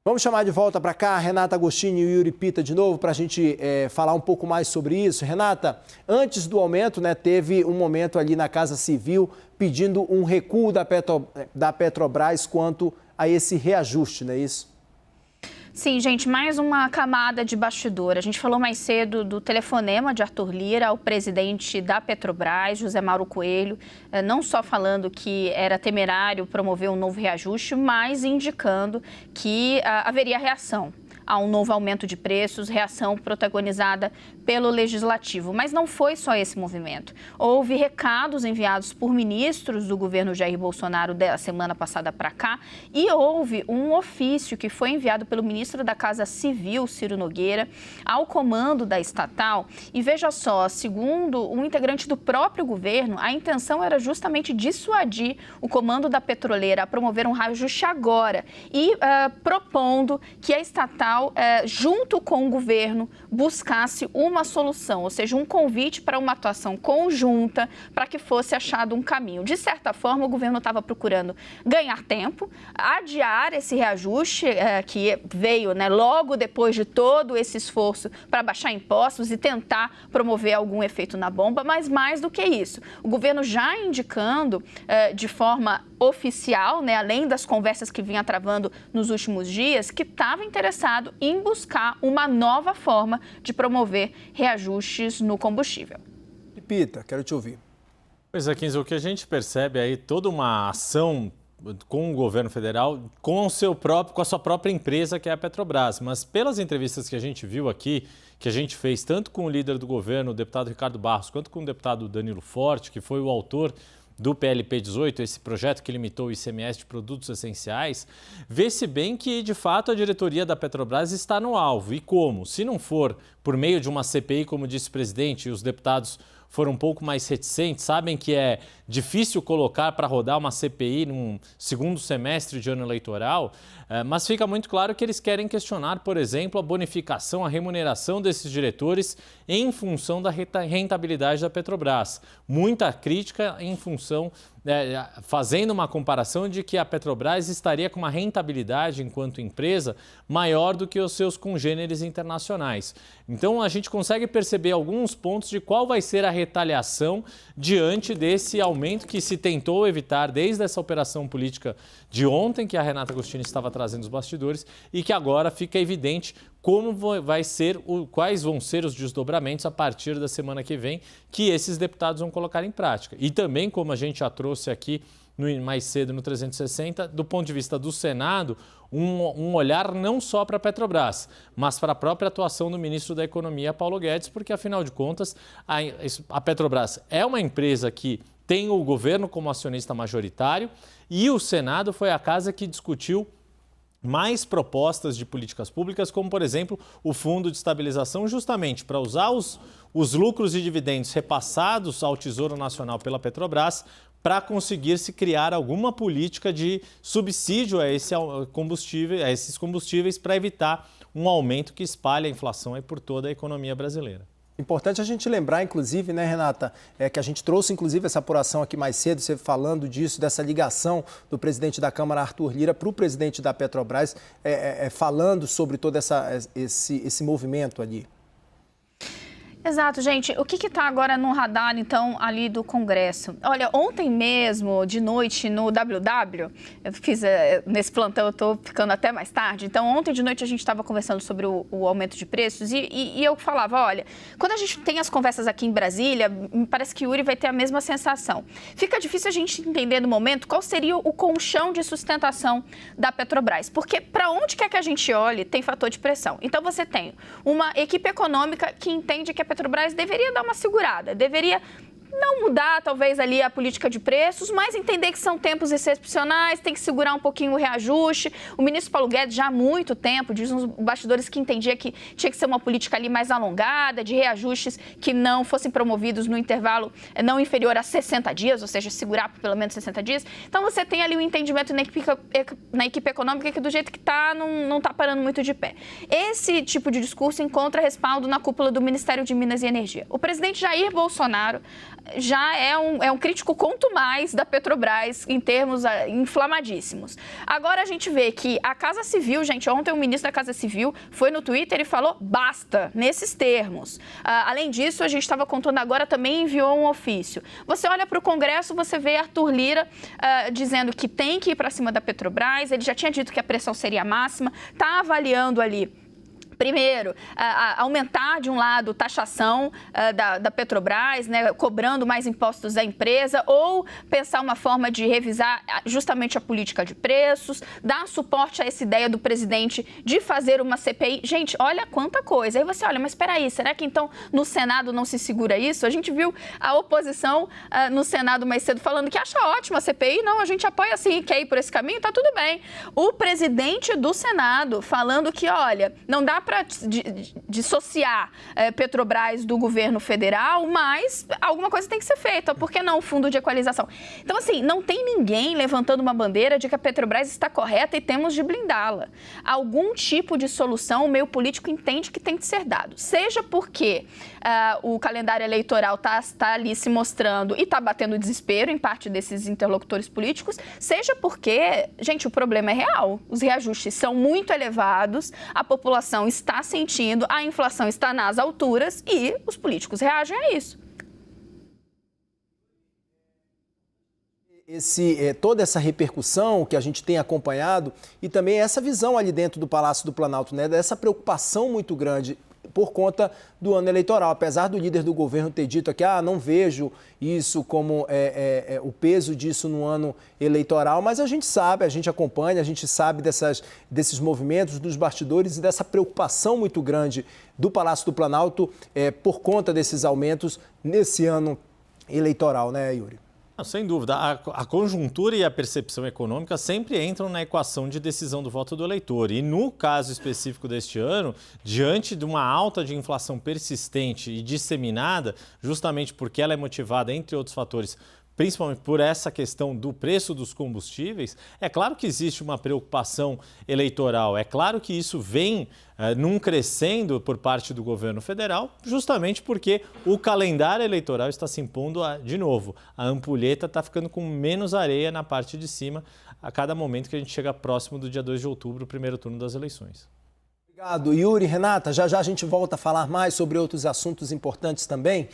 Vamos chamar de volta para cá Renata Agostini e o Yuri Pita de novo para a gente falar um pouco mais sobre isso. Renata, antes do aumento, teve um momento ali na Casa Civil pedindo um recuo da Petrobras quanto a esse reajuste, não é isso? Sim, gente, mais uma camada de bastidor. A gente falou mais cedo do telefonema de Arthur Lira ao presidente da Petrobras, José Mauro Coelho, não só falando que era temerário promover um novo reajuste, mas indicando que haveria reação a um novo aumento de preços, reação protagonizada pelo Legislativo. Mas não foi só esse movimento. Houve recados enviados por ministros do governo Jair Bolsonaro da semana passada para cá e houve um ofício que foi enviado pelo ministro da Casa Civil, Ciro Nogueira, ao comando da estatal. E veja só, segundo um integrante do próprio governo, a intenção era justamente dissuadir o comando da petroleira a promover um reajuste agora e propondo que a estatal junto com o governo, buscasse uma solução, ou seja, um convite para uma atuação conjunta para que fosse achado um caminho. De certa forma, o governo estava procurando ganhar tempo, adiar esse reajuste que veio logo depois de todo esse esforço para baixar impostos e tentar promover algum efeito na bomba, mas mais do que isso, o governo já indicando de forma oficial, além das conversas que vinha travando nos últimos dias, que estava interessado em buscar uma nova forma de promover reajustes no combustível. Pita, quero te ouvir. Pois é, Kinzo, o que a gente percebe aí, toda uma ação com o governo federal, com a sua própria empresa, que é a Petrobras. Mas pelas entrevistas que a gente viu aqui, que a gente fez tanto com o líder do governo, o deputado Ricardo Barros, quanto com o deputado Danilo Forte, que foi o autor do PLP 18, esse projeto que limitou o ICMS de produtos essenciais, vê-se bem que, de fato, a diretoria da Petrobras está no alvo. E como? Se não for por meio de uma CPI, como disse o presidente, e os deputados foram um pouco mais reticentes, sabem que é difícil colocar para rodar uma CPI num segundo semestre de ano eleitoral, mas fica muito claro que eles querem questionar, por exemplo, a bonificação, a remuneração desses diretores em função da rentabilidade da Petrobras. Muita crítica em função, fazendo uma comparação de que a Petrobras estaria com uma rentabilidade enquanto empresa maior do que os seus congêneres internacionais. Então a gente consegue perceber alguns pontos de qual vai ser a retaliação diante desse aumento que se tentou evitar desde essa operação política de ontem, que a Renata Agostini estava trazendo os bastidores, e que agora fica evidente quais vão ser os desdobramentos a partir da semana que vem, que esses deputados vão colocar em prática. E também, como a gente já trouxe aqui mais cedo no 360, do ponto de vista do Senado, um olhar não só para a Petrobras, mas para a própria atuação do ministro da Economia, Paulo Guedes, porque, afinal de contas, a Petrobras é uma empresa que tem o governo como acionista majoritário e o Senado foi a casa que discutiu mais propostas de políticas públicas, como, por exemplo, o Fundo de Estabilização, justamente para usar os lucros e dividendos repassados ao Tesouro Nacional pela Petrobras para conseguir se criar alguma política de subsídio a esses combustíveis para evitar um aumento que espalha a inflação aí por toda a economia brasileira. Importante a gente lembrar, inclusive, Renata, que a gente trouxe, inclusive, essa apuração aqui mais cedo, você falando disso, dessa ligação do presidente da Câmara, Arthur Lira, para o presidente da Petrobras, falando sobre todo esse movimento ali. Exato, gente. O que está agora no radar, então, ali do Congresso? Olha, ontem mesmo, de noite, no WW, eu fiz nesse plantão, eu estou ficando até mais tarde. Então, ontem de noite a gente estava conversando sobre o aumento de preços e eu falava, olha, quando a gente tem as conversas aqui em Brasília, me parece que o Yuri vai ter a mesma sensação. Fica difícil a gente entender no momento qual seria o colchão de sustentação da Petrobras, porque para onde quer que a gente olhe, tem fator de pressão. Então, você tem uma equipe econômica que entende que a Petrobras deveria dar uma segurada, deveria não mudar, talvez, ali a política de preços, mas entender que são tempos excepcionais, tem que segurar um pouquinho o reajuste. O ministro Paulo Guedes, já há muito tempo, diz nos bastidores que entendia que tinha que ser uma política ali mais alongada, de reajustes que não fossem promovidos no intervalo não inferior a 60 dias, ou seja, segurar por pelo menos 60 dias. Então, você tem ali um entendimento na equipe econômica que, do jeito que está, não está parando muito de pé. Esse tipo de discurso encontra respaldo na cúpula do Ministério de Minas e Energia. O presidente Jair Bolsonaro já é um crítico quanto mais da Petrobras em termos inflamadíssimos. Agora a gente vê que a Casa Civil, gente, ontem o ministro da Casa Civil foi no Twitter e falou basta, nesses termos. Além disso, a gente estava contando agora, também enviou um ofício. Você olha para o Congresso, você vê Arthur Lira dizendo que tem que ir para cima da Petrobras, ele já tinha dito que a pressão seria máxima, está avaliando ali. Primeiro, aumentar de um lado taxação da Petrobras, né, cobrando mais impostos da empresa, ou pensar uma forma de revisar justamente a política de preços, dar suporte a essa ideia do presidente de fazer uma CPI. Gente, olha quanta coisa. Aí você olha, mas espera aí, será que então no Senado não se segura isso? A gente viu a oposição no Senado mais cedo falando que acha ótima a CPI. Não, a gente apoia sim, quer ir por esse caminho, tá tudo bem. O presidente do Senado falando que, olha, não dá para dissociar Petrobras do governo federal, mas alguma coisa tem que ser feita. Por que não um fundo de equalização? Então, assim, não tem ninguém levantando uma bandeira de que a Petrobras está correta e temos de blindá-la. Algum tipo de solução o meio político entende que tem que ser dado. Seja porque o calendário eleitoral está ali se mostrando e está batendo desespero em parte desses interlocutores políticos, seja porque, gente, o problema é real. Os reajustes são muito elevados, a população está sentindo, a inflação está nas alturas e os políticos reagem a isso. Toda essa repercussão que a gente tem acompanhado e também essa visão ali dentro do Palácio do Planalto, né, dessa preocupação muito grande por conta do ano eleitoral. Apesar do líder do governo ter dito aqui, não vejo isso como o peso disso no ano eleitoral, mas a gente sabe, a gente acompanha, a gente sabe desses movimentos, dos bastidores e dessa preocupação muito grande do Palácio do Planalto por conta desses aumentos nesse ano eleitoral, né, Yuri? Não, sem dúvida. A conjuntura e a percepção econômica sempre entram na equação de decisão do voto do eleitor. E no caso específico deste ano, diante de uma alta de inflação persistente e disseminada, justamente porque ela é motivada, entre outros fatores, principalmente por essa questão do preço dos combustíveis, é claro que existe uma preocupação eleitoral, é claro que isso vem num crescendo por parte do governo federal, justamente porque o calendário eleitoral está se impondo de novo. A ampulheta está ficando com menos areia na parte de cima a cada momento que a gente chega próximo do dia 2 de outubro, o primeiro turno das eleições. Obrigado, Yuri. Renata, já a gente volta a falar mais sobre outros assuntos importantes também.